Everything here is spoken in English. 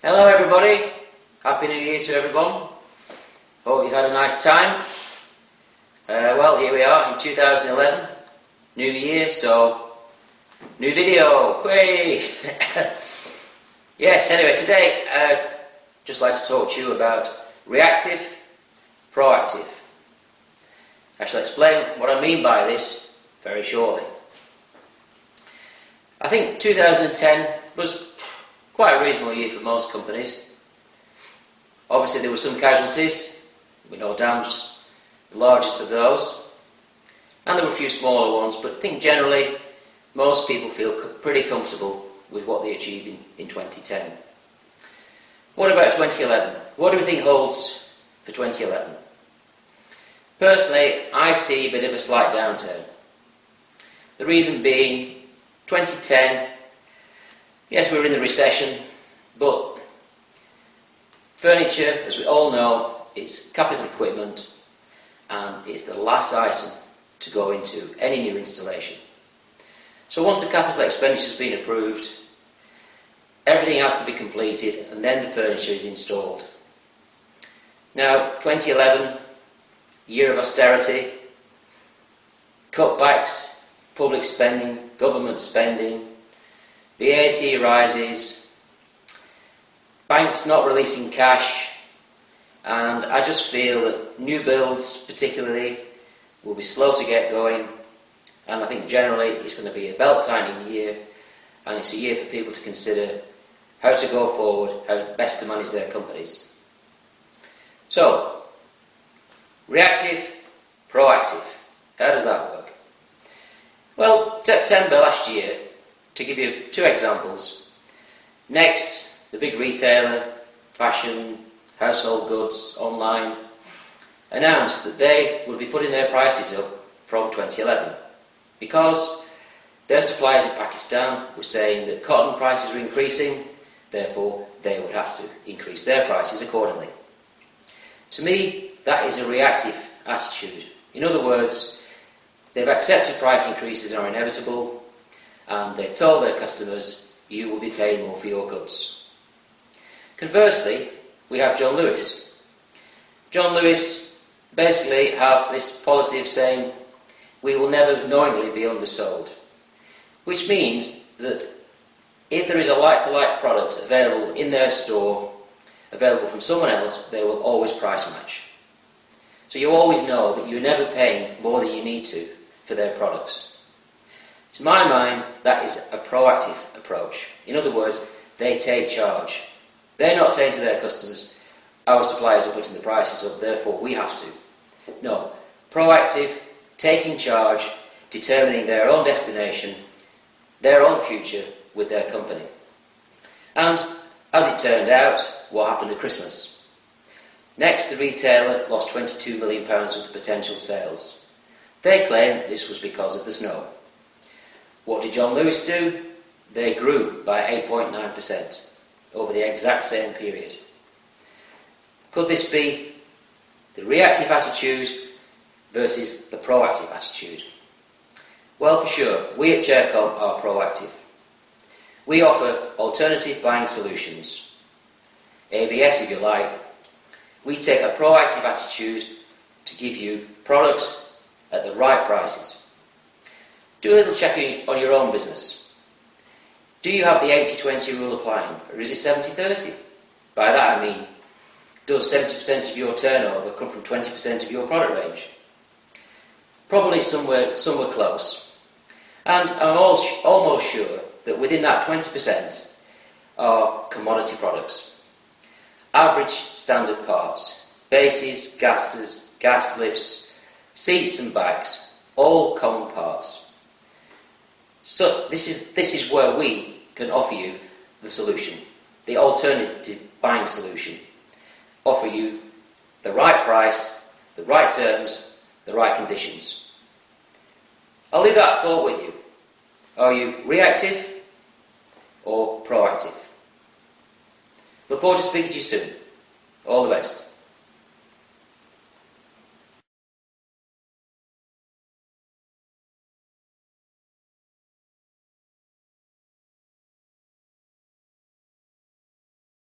Hello everybody, Happy New Year to everyone. Hope you had a nice time. Well, here we are in 2011, New Year, so new video, hooray! Yes, anyway, today I'd just like to talk to you about reactive, proactive. I shall explain what I mean by this very shortly. I think 2010 was quite a reasonable year for most companies. Obviously there were some casualties, we know dams, the largest of those, and there were a few smaller ones, but I think generally most people feel pretty comfortable with what they achieved in 2010. What about 2011? What do we think holds for 2011? Personally, I see a bit of a slight downturn. The reason being, 2010, yes, we were in the recession, but furniture, as we all know, is capital equipment and it's the last item to go into any new installation. So once the capital expenditure has been approved, everything has to be completed and then the furniture is installed. Now, 2011, year of austerity, cutbacks, public spending, government spending, VAT rises, banks not releasing cash, and I just feel that new builds particularly will be slow to get going, and I think generally it's going to be a belt-tightening year, and it's a year for people to consider how to go forward, how best to manage their companies. So, reactive, proactive, how does that work? Well, September last year, to give you two examples, Next, the big retailer, fashion, household goods, online, announced that they would be putting their prices up from 2011 because their suppliers in Pakistan were saying that cotton prices were increasing, therefore they would have to increase their prices accordingly. To me, that is a reactive attitude. In other words, they've accepted price increases are inevitable, and they've told their customers, you will be paying more for your goods. Conversely, we have John Lewis. John Lewis basically have this policy of saying, we will never knowingly be undersold, which means that if there is a like-for-like product available in their store, available from someone else, they will always price match. So you always know that you're never paying more than you need to for their products. To my mind, that is a proactive approach. In other words, they take charge. They're not saying to their customers, our suppliers are putting the prices up, therefore we have to. No, proactive, taking charge, determining their own destination, their own future with their company. And as it turned out, what happened at Christmas? Next, the retailer lost £22 million worth of potential sales. They claim this was because of the snow. What did John Lewis do? They grew by 8.9% over the exact same period. Could this be the reactive attitude versus the proactive attitude? Well, for sure, we at Chaircom are proactive. We offer alternative buying solutions. ABS, if you like. We take a proactive attitude to give you products at the right prices. Do a little checking on your own business. Do you have the 80-20 rule applying, or is it 70-30? By that I mean, does 70% of your turnover come from 20% of your product range? Probably somewhere close. And I'm almost sure that within that 20% are commodity products. Average standard parts, bases, gaskets, gas lifts, seats and bags, all common parts. So this is where we can offer you the solution, the alternative buying solution. Offer you the right price, the right terms, the right conditions. I'll leave that thought with you. Are you reactive or proactive? Look forward to speaking to you soon. All the best.